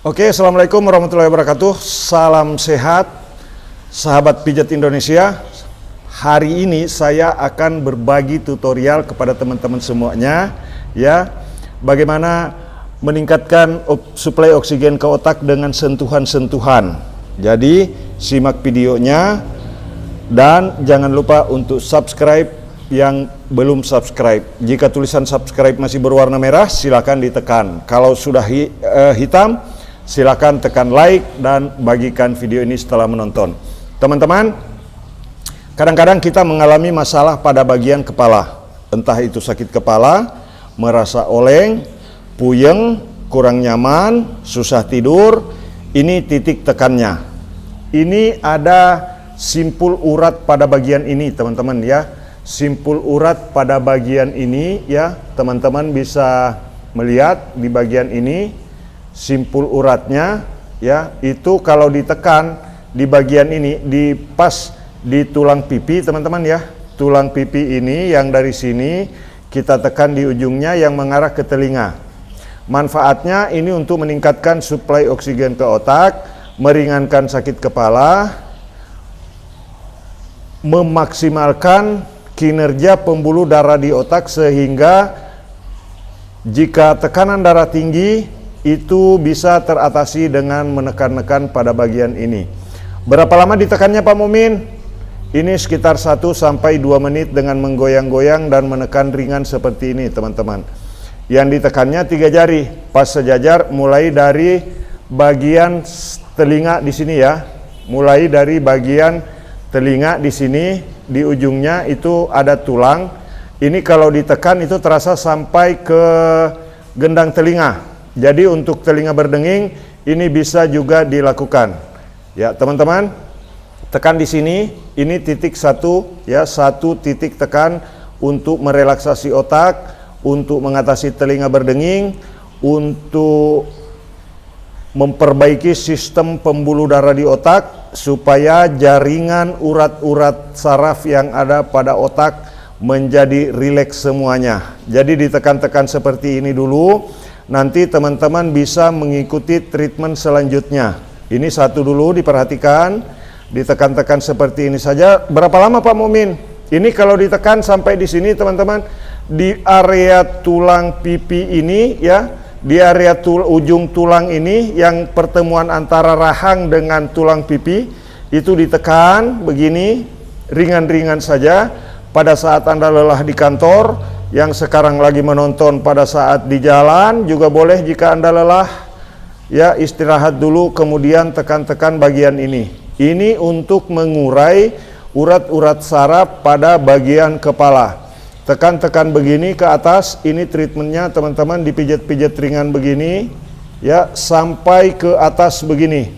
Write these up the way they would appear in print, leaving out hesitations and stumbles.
Oke, Assalamualaikum warahmatullahi wabarakatuh. Salam sehat, sahabat pijat Indonesia. Hari ini saya akan berbagi tutorial kepada teman-teman semuanya, ya, bagaimana meningkatkan suplai oksigen ke otak dengan sentuhan-sentuhan. Jadi, simak videonya dan jangan lupa untuk subscribe yang belum subscribe. Jika tulisan subscribe masih berwarna merah, silakan ditekan. Kalau sudah hitam, silakan tekan like dan bagikan video ini setelah menonton. Teman-teman, kadang-kadang kita mengalami masalah pada bagian kepala. Entah itu sakit kepala, merasa oleng, puyeng, kurang nyaman, susah tidur. Ini titik tekannya. Ini ada simpul urat pada bagian ini, teman-teman, ya. Simpul urat pada bagian ini, ya. Teman-teman bisa melihat di bagian ini. Simpul uratnya, ya, itu kalau ditekan di bagian ini, di pas di tulang pipi, teman-teman, ya. Tulang pipi ini yang dari sini kita tekan di ujungnya yang mengarah ke telinga. Manfaatnya ini untuk meningkatkan suplai oksigen ke otak, meringankan sakit kepala, memaksimalkan kinerja pembuluh darah di otak sehingga jika tekanan darah tinggi itu bisa teratasi dengan menekan-nekan pada bagian ini. Berapa lama ditekannya Pak Mumin? Ini sekitar 1-2 menit dengan menggoyang-goyang dan menekan ringan seperti ini, teman-teman. Yang ditekannya 3 jari, pas sejajar, mulai dari bagian telinga di sini, ya. Mulai dari bagian telinga di sini, di ujungnya itu ada tulang. Ini kalau ditekan itu terasa sampai ke gendang telinga. Jadi untuk telinga berdenging ini bisa juga dilakukan. Ya, teman-teman, tekan di sini, ini titik 1, ya, 1 titik tekan untuk merelaksasi otak, untuk mengatasi telinga berdenging, untuk memperbaiki sistem pembuluh darah di otak supaya jaringan urat-urat saraf yang ada pada otak menjadi rileks semuanya. Jadi ditekan-tekan seperti ini dulu. Nanti teman-teman bisa mengikuti treatment selanjutnya. Ini satu dulu diperhatikan, ditekan-tekan seperti ini saja. Berapa lama Pak Mumin? Ini kalau ditekan sampai di sini, teman-teman, di area tulang pipi ini, ya, di area ujung tulang ini yang pertemuan antara rahang dengan tulang pipi itu ditekan begini, ringan-ringan saja. Pada saat Anda lelah di kantor, yang sekarang lagi menonton pada saat di jalan juga boleh jika Anda lelah, ya, istirahat dulu kemudian tekan-tekan bagian ini. Ini untuk mengurai urat-urat saraf pada bagian kepala. Tekan-tekan begini ke atas, ini treatmentnya, teman-teman, dipijat-pijat ringan begini, ya, sampai ke atas begini.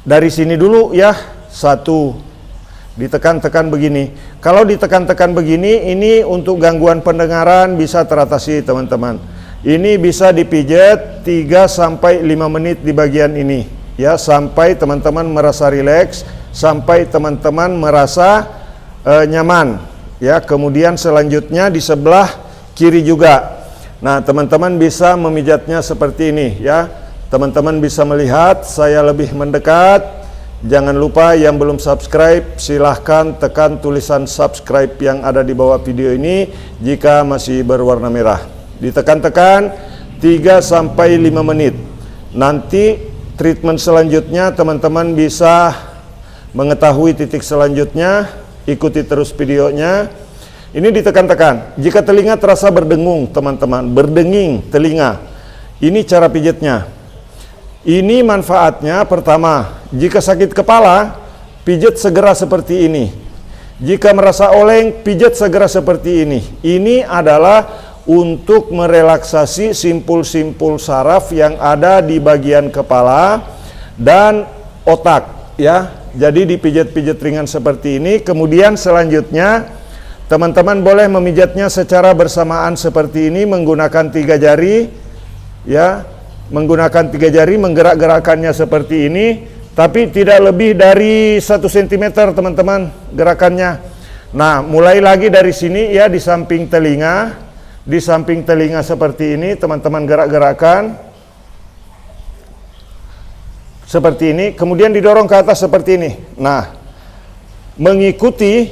Dari sini dulu, ya, 1, ditekan-tekan begini. Kalau ditekan-tekan begini, ini untuk gangguan pendengaran bisa teratasi, teman-teman. Ini bisa dipijat 3-5 menit di bagian ini, ya, sampai teman-teman merasa rileks, sampai teman-teman merasa nyaman, ya. Kemudian selanjutnya di sebelah kiri juga. Nah, teman-teman bisa memijatnya seperti ini, ya. Teman-teman bisa melihat saya lebih mendekat. Jangan lupa yang belum subscribe, silahkan tekan tulisan subscribe yang ada di bawah video ini jika masih berwarna merah. Ditekan-tekan 3-5 menit. Nanti treatment selanjutnya teman-teman bisa mengetahui titik selanjutnya, ikuti terus videonya. Ini ditekan-tekan. Jika telinga terasa berdengung, teman-teman, berdenging telinga, ini cara pijatnya. Ini manfaatnya, pertama, jika sakit kepala, pijat segera seperti ini. Jika merasa oleng, pijat segera seperti ini. Ini adalah untuk merelaksasi simpul-simpul saraf yang ada di bagian kepala dan otak, ya. Jadi dipijat-pijat ringan seperti ini. Kemudian selanjutnya, teman-teman boleh memijatnya secara bersamaan seperti ini menggunakan 3 jari, ya. Menggunakan 3 jari, menggerak-gerakannya seperti ini, tapi tidak lebih dari 1 cm, teman-teman, gerakannya. Nah, mulai lagi dari sini, ya, di samping telinga seperti ini, teman-teman gerak-gerakan. seperti ini, kemudian didorong ke atas seperti ini. Nah, mengikuti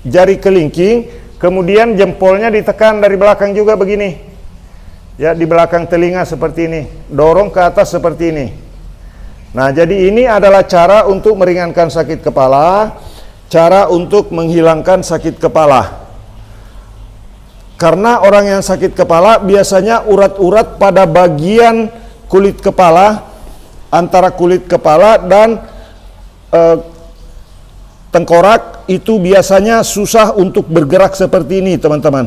jari kelingking, kemudian jempolnya ditekan dari belakang juga begini. Ya, di belakang telinga seperti ini. Dorong ke atas seperti ini. Nah, jadi ini adalah cara untuk meringankan sakit kepala, cara untuk menghilangkan sakit kepala. Karena orang yang sakit kepala biasanya urat-urat pada bagian kulit kepala, antara kulit kepala dan tengkorak itu biasanya susah untuk bergerak seperti ini, teman-teman.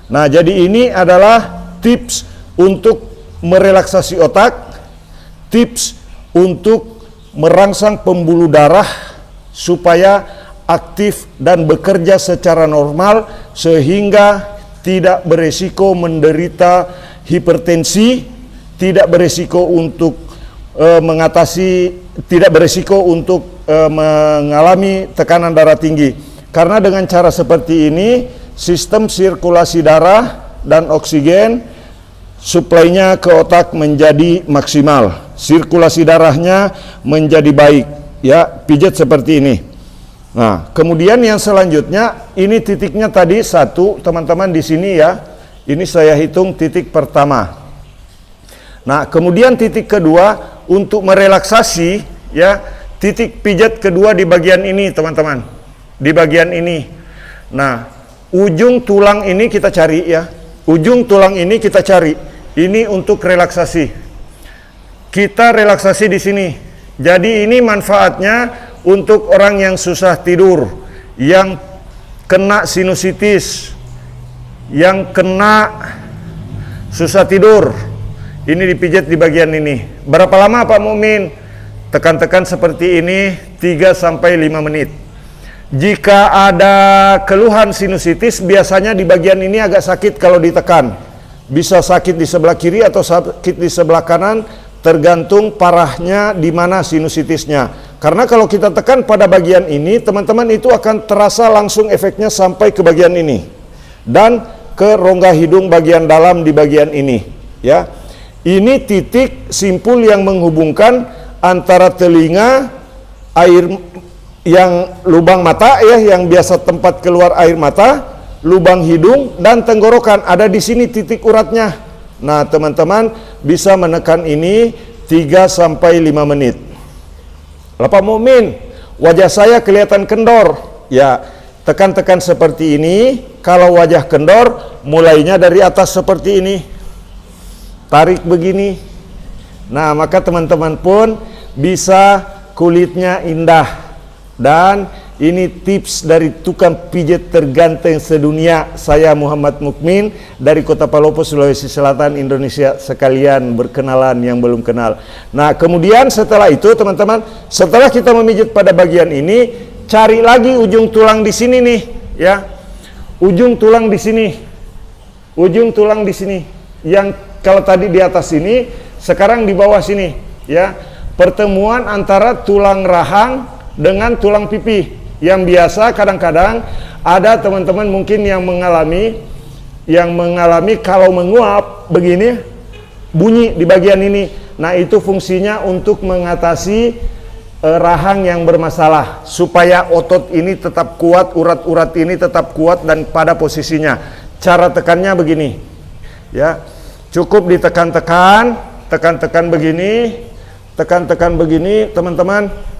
Nah, jadi ini adalah tips untuk merelaksasi otak, tips untuk merangsang pembuluh darah supaya aktif dan bekerja secara normal sehingga tidak beresiko menderita hipertensi, tidak beresiko untuk mengalami tekanan darah tinggi. Karena dengan cara seperti ini, sistem sirkulasi darah dan oksigen suplainya ke otak menjadi maksimal. Sirkulasi darahnya menjadi baik, ya, pijat seperti ini. Nah, kemudian yang selanjutnya, ini titiknya tadi 1, teman-teman di sini ya. Ini saya hitung titik pertama. Nah, kemudian titik kedua untuk merelaksasi, ya, titik pijat kedua di bagian ini, teman-teman. Di bagian ini. Nah, ujung tulang ini kita cari ya. Ujung tulang ini kita cari. Ini untuk relaksasi. Kita relaksasi di sini. Jadi ini manfaatnya untuk orang yang susah tidur, yang kena sinusitis, yang kena susah tidur. Ini dipijat di bagian ini. Berapa lama Pak Mukmin? Tekan-tekan seperti ini 3-5 menit. Jika ada keluhan sinusitis, biasanya di bagian ini agak sakit kalau ditekan. Bisa sakit di sebelah kiri atau sakit di sebelah kanan, tergantung parahnya di mana sinusitisnya. Karena kalau kita tekan pada bagian ini, teman-teman, itu akan terasa langsung efeknya sampai ke bagian ini dan ke rongga hidung bagian dalam di bagian ini, ya. Ini titik simpul yang menghubungkan antara telinga, air yang lubang mata ya, yang biasa tempat keluar air mata, lubang hidung dan tenggorokan. Ada di sini titik uratnya. Nah, teman-teman bisa menekan ini 3-5 menit. Pak Mukmin, wajah saya kelihatan kendor. Ya, tekan-tekan seperti ini. Kalau wajah kendor, mulainya dari atas seperti ini. Tarik begini. Nah, maka teman-teman pun bisa kulitnya indah. Dan ini tips dari tukang pijat terganteng sedunia, saya Muhammad Mukmin dari Kota Palopo, Sulawesi Selatan, Indonesia. Sekalian berkenalan yang belum kenal. Nah, kemudian setelah itu teman-teman, setelah kita memijat pada bagian ini, cari lagi ujung tulang di sini nih, ya. Ujung tulang di sini. Ujung tulang di sini. Yang kalau tadi di atas sini, sekarang di bawah sini, ya. Pertemuan antara tulang rahang dengan tulang pipi. Yang biasa kadang-kadang ada teman-teman mungkin yang mengalami kalau menguap begini bunyi di bagian ini. Nah, itu fungsinya untuk mengatasi rahang yang bermasalah supaya otot ini tetap kuat, urat-urat ini tetap kuat dan pada posisinya. Cara tekannya begini. Ya. Cukup ditekan-tekan, tekan-tekan begini, tekan-tekan begini, teman-teman.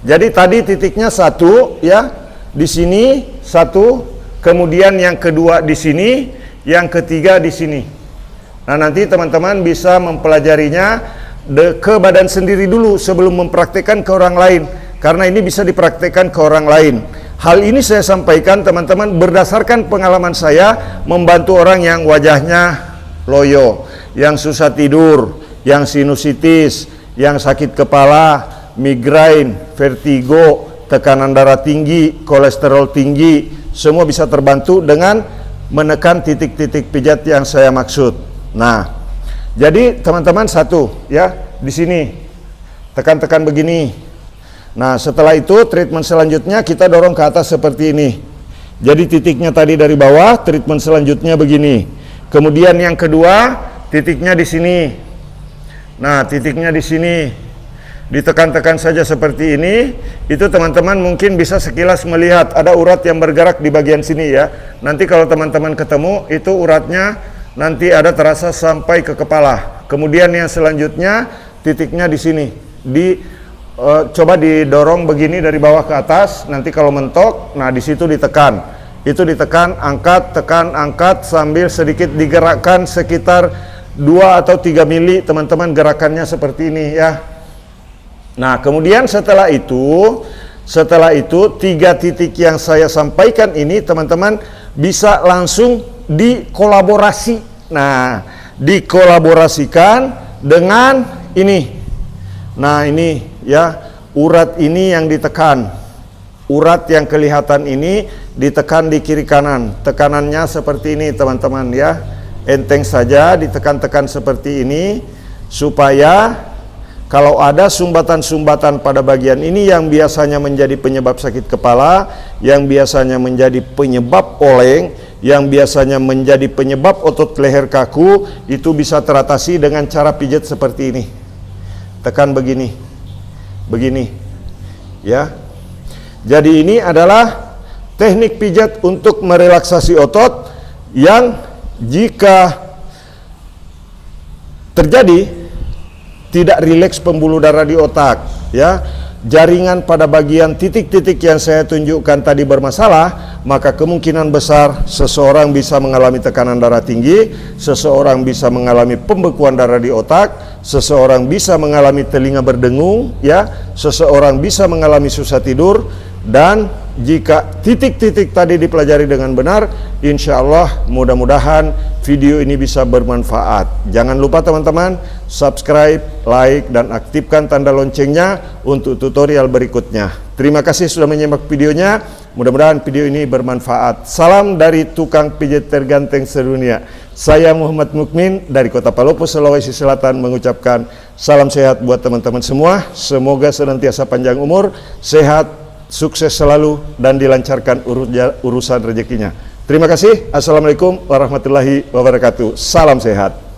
Jadi tadi titiknya 1 ya, di sini 1, kemudian yang kedua di sini, yang ketiga di sini. Nah, nanti teman-teman bisa mempelajarinya ke badan sendiri dulu sebelum mempraktekkan ke orang lain, karena ini bisa dipraktekkan ke orang lain. Hal ini saya sampaikan teman-teman berdasarkan pengalaman saya membantu orang yang wajahnya loyo, yang susah tidur, yang sinusitis, yang sakit kepala, migrain, vertigo, tekanan darah tinggi, kolesterol tinggi, semua bisa terbantu dengan menekan titik-titik pijat yang saya maksud. Nah, jadi teman-teman 1 ya, di sini tekan-tekan begini. Nah, setelah itu treatment selanjutnya kita dorong ke atas seperti ini. Jadi titiknya tadi dari bawah, treatment selanjutnya begini. Kemudian yang kedua, titiknya di sini. Nah, titiknya di sini. Ditekan-tekan saja seperti ini. Itu teman-teman mungkin bisa sekilas melihat ada urat yang bergerak di bagian sini ya. Nanti kalau teman-teman ketemu, itu uratnya nanti ada terasa sampai ke kepala. Kemudian yang selanjutnya titiknya di sini. Coba didorong begini dari bawah ke atas. Nanti kalau mentok, nah di situ ditekan. Itu ditekan, angkat, tekan, angkat sambil sedikit digerakkan sekitar 2 atau 3 mili, teman-teman, gerakannya seperti ini ya. Nah, kemudian setelah itu 3 titik yang saya sampaikan ini teman-teman bisa langsung dikolaborasi. Nah, dikolaborasikan dengan ini. Nah, ini ya, urat ini yang ditekan. Urat yang kelihatan ini ditekan di kiri kanan. Tekanannya seperti ini teman-teman ya. Enteng saja ditekan-tekan seperti ini supaya kalau ada sumbatan-sumbatan pada bagian ini yang biasanya menjadi penyebab sakit kepala, yang biasanya menjadi penyebab oleng, yang biasanya menjadi penyebab otot leher kaku, itu bisa teratasi dengan cara pijat seperti ini. Tekan begini. Begini. Ya. Jadi ini adalah teknik pijat untuk merelaksasi otot yang jika terjadi tidak rileks pembuluh darah di otak ya, jaringan pada bagian titik-titik yang saya tunjukkan tadi bermasalah, maka kemungkinan besar seseorang bisa mengalami tekanan darah tinggi, seseorang bisa mengalami pembekuan darah di otak, seseorang bisa mengalami telinga berdengung ya, seseorang bisa mengalami susah tidur. Dan jika titik-titik tadi dipelajari dengan benar, insya Allah mudah-mudahan video ini bisa bermanfaat. Jangan lupa teman-teman subscribe, like, dan aktifkan tanda loncengnya untuk tutorial berikutnya. Terima kasih sudah menyimak videonya. Mudah-mudahan video ini bermanfaat. Salam dari tukang pijat terganteng sedunia. Saya Muhammad Mukmin dari Kota Palopo, Sulawesi Selatan mengucapkan salam sehat buat teman-teman semua. Semoga senantiasa panjang umur, sehat, sukses selalu, dan dilancarkan urusan rezekinya. Terima kasih. Assalamualaikum warahmatullahi wabarakatuh. Salam sehat.